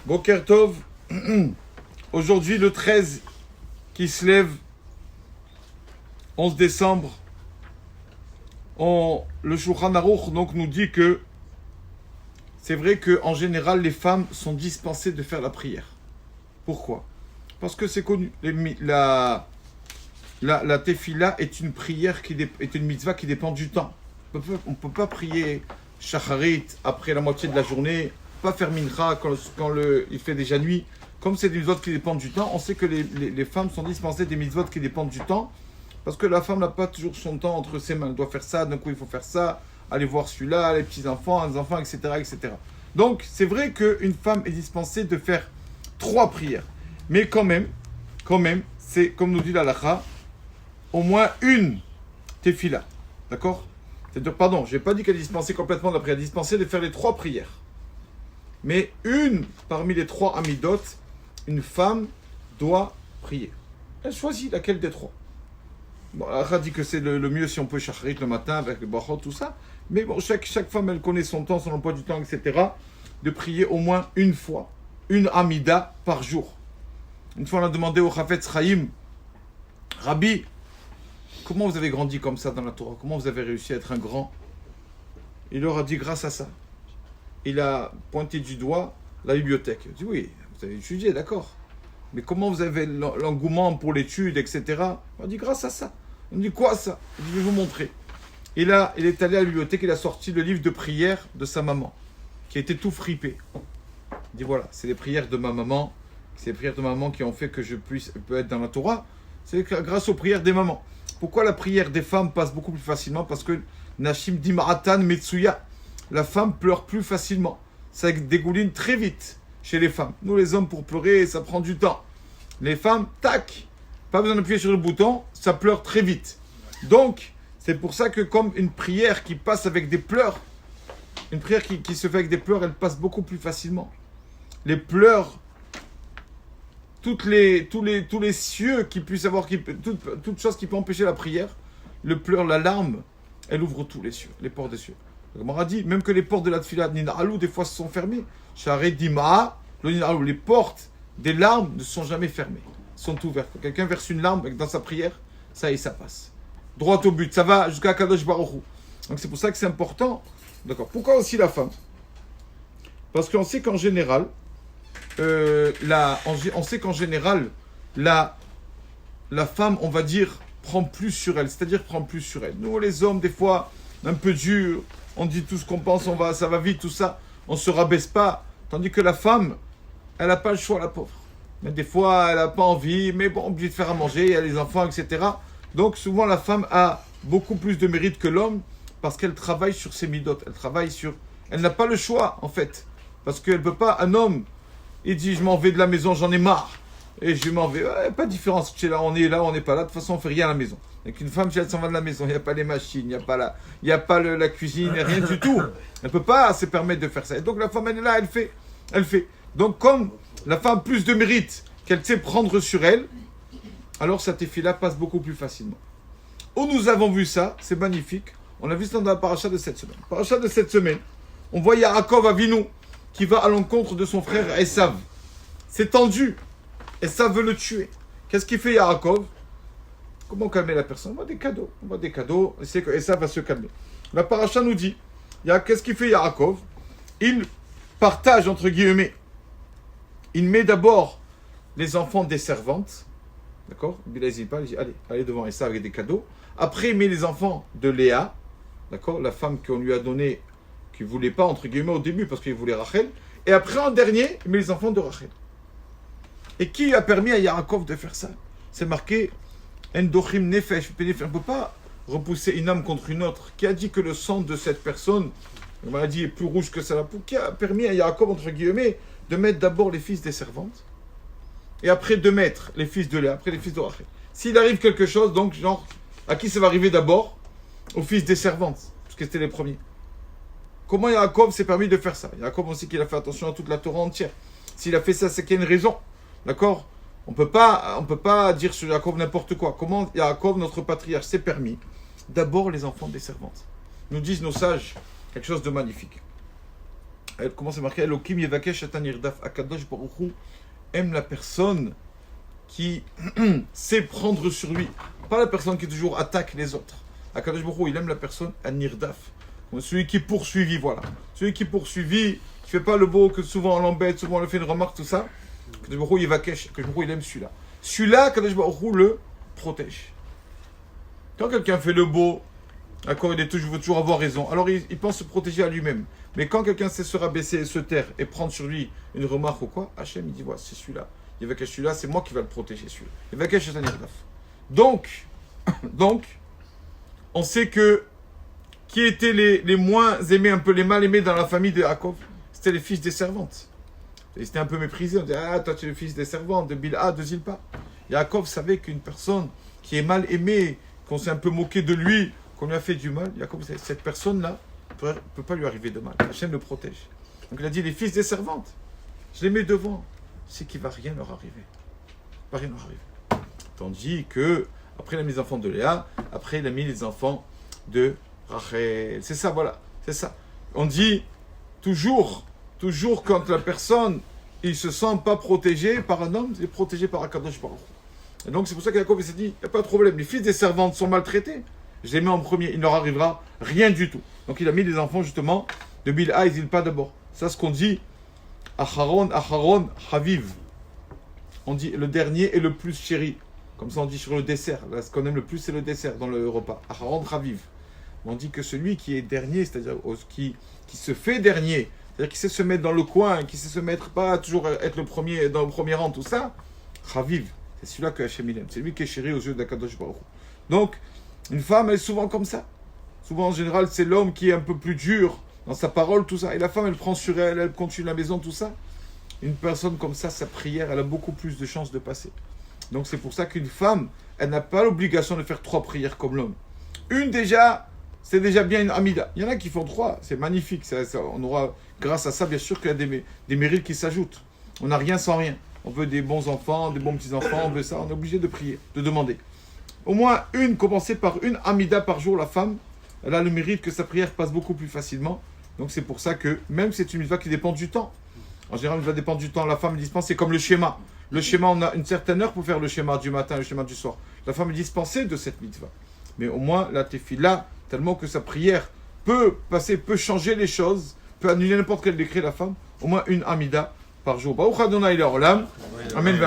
Boker Tov, aujourd'hui le 13 qui se lève, 11 décembre, le Shulchan Aruch donc, nous dit que c'est vrai qu'en général les femmes sont dispensées de faire la prière. Pourquoi? Parce que c'est connu, la tefila est une prière est une mitzvah qui dépend du temps. On ne peut pas prier shacharit après la moitié de la journée, pas faire mincha quand il fait déjà nuit. Comme c'est des mitzvot qui dépendent du temps, on sait que les femmes sont dispensées des mitzvot qui dépendent du temps, parce que la femme n'a pas toujours son temps entre ses mains. Elle doit faire ça, d'un coup il faut faire ça, aller voir celui-là, les petits-enfants, les enfants, etc., etc. Donc c'est vrai qu'une femme est dispensée de faire 3 prières. Mais quand même, c'est comme nous dit l'halakha, au moins une tefila. D'accord? C'est-à-dire, pardon, je n'ai pas dit qu'elle est dispensée complètement de la prière, elle est dispensée de faire les 3 prières. Mais une parmi les 3 amidot, une femme doit prier. Elle choisit laquelle des 3. Bon, elle a dit que c'est le mieux si on peut shacharit le matin avec le brachot, tout ça. Mais bon, chaque femme, elle connaît son temps, son emploi du temps, etc. De prier au moins une fois, une amida par jour. Une fois, on a demandé au Chafetz Chaim, Rabbi, comment vous avez grandi comme ça dans la Torah? Comment vous avez réussi à être un grand? Il leur a dit grâce à ça. Il a pointé du doigt la bibliothèque. Il a dit oui, vous avez étudié, d'accord. Mais comment vous avez l'engouement pour l'étude, etc. On a dit grâce à ça. On dit quoi ça? Je vais vous montrer. Il est allé à la bibliothèque, il a sorti le livre de prière de sa maman, qui était tout fripé. Il dit voilà, c'est les prières de ma maman. C'est les prières de ma maman qui ont fait que je peux être dans la Torah. C'est grâce aux prières des mamans. Pourquoi la prière des femmes passe beaucoup plus facilement? Parce que Nashim Dimaratan Metsuya, la femme pleure plus facilement. Ça dégouline très vite chez les femmes. Nous les hommes, pour pleurer, ça prend du temps. Les femmes, tac, pas besoin d'appuyer sur le bouton, ça pleure très vite. Donc, c'est pour ça que comme une prière qui passe avec des pleurs, une prière qui se fait avec des pleurs, elle passe beaucoup plus facilement. Les pleurs, tous les cieux qui puissent avoir, toute chose qui peut empêcher la prière, le pleur, la larme, elle ouvre tous les cieux, les portes des cieux. Comme on a dit, même que les portes de la tefila Nina'alou, des fois, se sont fermées. Les portes des larmes ne sont jamais fermées, sont ouvertes. Quand quelqu'un verse une larme dans sa prière, ça y est, ça passe. Droit au but, ça va jusqu'à Kadosh Baruch Hu. Donc c'est pour ça que c'est important. D'accord. Pourquoi aussi la femme? Parce qu'on sait qu'en général, la femme, on va dire, prend plus sur elle. C'est-à-dire prend plus sur elle. Nous, les hommes, des fois, un peu durs, on dit tout ce qu'on pense, ça va vite, tout ça. On ne se rabaisse pas. Tandis que la femme, elle n'a pas le choix, la pauvre. Mais des fois, elle n'a pas envie, mais bon, obligée de faire à manger, il y a les enfants, etc. Donc, souvent, la femme a beaucoup plus de mérite que l'homme parce qu'elle travaille sur ses midot. Elle n'a pas le choix, en fait. Parce qu'elle ne peut pas, un homme, il dit, je m'en vais de la maison, j'en ai marre. Et je m'en vais. Pas de différence. On est là, on n'est pas là. De toute façon, on ne fait rien à la maison. Avec une femme, si elle s'en va de la maison, il n'y a pas les machines, il n'y a pas la cuisine, il n'y a rien du tout. Elle ne peut pas se permettre de faire ça. Et donc, la femme, elle est là, elle fait. Donc, comme la femme a plus de mérite qu'elle sait prendre sur elle, alors sa tefila passe beaucoup plus facilement. Où nous avons vu ça, c'est magnifique. On a vu ça dans la paracha de cette semaine. Paracha de cette semaine, on voit Yaakov Avinu qui va à l'encontre de son frère Esav. C'est tendu. Esav veut le tuer. Qu'est-ce qu'il fait Yaakov? Comment calmer la personne? On voit des cadeaux. Et c'est que Esav va se calmer. La paracha nous dit, qu'est-ce qu'il fait Yaakov? Il partage, entre guillemets. Il met d'abord les enfants des servantes. D'accord? Il dit, allez devant Esav avec des cadeaux. Après, il met les enfants de Léa. D'accord? La femme qu'on lui a donnée, qui ne voulait pas, entre guillemets, au début, parce qu'il voulait Rachel. Et après, en dernier, il met les enfants de Rachel. Et qui a permis à Yaakov de faire ça? C'est marqué Endochim Nefesh. On ne peut pas repousser une âme contre une autre. Qui a dit que le sang de cette personne, on m'a dit, est plus rouge que ça? Qui a permis à Yaakov, entre guillemets, de mettre d'abord les fils des servantes et après de mettre les fils de Léa, après les fils de Rachel? S'il arrive quelque chose, donc, genre, à qui ça va arriver d'abord? Aux fils des servantes, parce que c'était les premiers. Comment Yaakov s'est permis de faire ça? Yaakov, on sait qu'il a fait attention à toute la Torah entière. S'il a fait ça, c'est qu'il y a une raison. D'accord? On peut pas dire sur Yaakov n'importe quoi. Comment Yaakov, notre patriarche, s'est permis d'abord les enfants des servantes? Nous disent nos sages quelque chose de magnifique. comment c'est marqué? Elokim yevakesh atan yirdaf. Akadosh Baruch Hu aime la personne qui sait prendre sur lui. Pas la personne qui toujours attaque les autres. Akadosh Baruch Hu, il aime la personne an-nirdaf. Celui qui est poursuivi, voilà. Celui qui est poursuivi, qui fait pas le beau, que souvent on l'embête, souvent on lui fait une remarque, tout ça. Akadosh Baruch Hu, yevakesh. Akadosh Baruch Hu, il aime celui-là. Celui-là, Akadosh Baruch Hu le protège. Quand quelqu'un fait le beau, d'accord, il veut toujours avoir raison. Alors il pense se protéger à lui-même. Mais quand quelqu'un sait se rabaisser et se taire et prendre sur lui une remarque ou quoi, Hachem il dit voilà, c'est celui-là. Il va cacher celui-là, c'est moi qui va le protéger celui-là. Il va cacher Nirdaf. Donc, on sait que qui étaient les moins aimés, un peu les mal aimés dans la famille de Yaakov, c'était les fils des servantes. Ils étaient un peu méprisés. On disait ah toi tu es le fils des servantes de Bilha, de Zilpa. Yaakov savait qu'une personne qui est mal aimée, qu'on s'est un peu moqué de lui, qu'on lui a fait du mal, Yaakov, cette personne-là ne peut pas lui arriver de mal. Hachem le protège. Donc il a dit, les fils des servantes, je les mets devant, c'est qu'il ne va rien leur arriver. Il va rien leur arriver. Tandis que, après il a mis les enfants de Léa, après il a mis les enfants de Rachel. C'est ça, voilà, c'est ça. On dit, toujours quand la personne, il ne se sent pas protégé par un homme, il est protégé par Akadosh Baruch Hu. Et donc c'est pour ça qu'Yaakov s'est dit, il n'y a pas de problème, les fils des servantes sont maltraités, je les mets en premier, il ne leur arrivera rien du tout. Donc il a mis les enfants justement de Bilha et Zilpa d'abord. Ça ce qu'on dit, Acharon, Haviv. On dit le dernier est le plus chéri. Comme ça on dit sur le dessert. Là, ce qu'on aime le plus c'est le dessert dans le repas. Acharon, Haviv. On dit que celui qui est dernier, c'est-à-dire qui se fait dernier, c'est-à-dire qui sait se mettre dans le coin, qui sait se mettre, pas toujours être le premier, dans le premier rang, tout ça, Haviv. C'est celui-là que Hachem aime. C'est lui qui est chéri aux yeux d'Akadosh Baruch Hu. Donc, une femme, elle est souvent comme ça. Souvent, en général, c'est l'homme qui est un peu plus dur dans sa parole, tout ça. Et la femme, elle prend sur elle, elle continue la maison, tout ça. Une personne comme ça, sa prière, elle a beaucoup plus de chances de passer. Donc, c'est pour ça qu'une femme, elle n'a pas l'obligation de faire 3 prières comme l'homme. Une déjà, c'est déjà bien une amida. Il y en a qui font 3, c'est magnifique. On aura, grâce à ça, bien sûr qu'il y a des mérites qui s'ajoutent. On n'a rien sans rien. On veut des bons enfants, des bons petits-enfants, on veut ça. On est obligé de prier, de demander. Au moins commencer par une amida par jour, la femme, elle a le mérite que sa prière passe beaucoup plus facilement. Donc c'est pour ça que, même si c'est une mitzvah qui dépend du temps, en général, elle va dépendre du temps. La femme est dispensée, c'est comme le schéma. Le schéma, on a une certaine heure pour faire le schéma du matin, le schéma du soir. La femme est dispensée de cette mitzvah. Mais au moins, la tefila, tellement que sa prière peut changer les choses, peut annuler n'importe quel décret, la femme, au moins une amida par jour. Baruch Adonai Le'olam. Amen.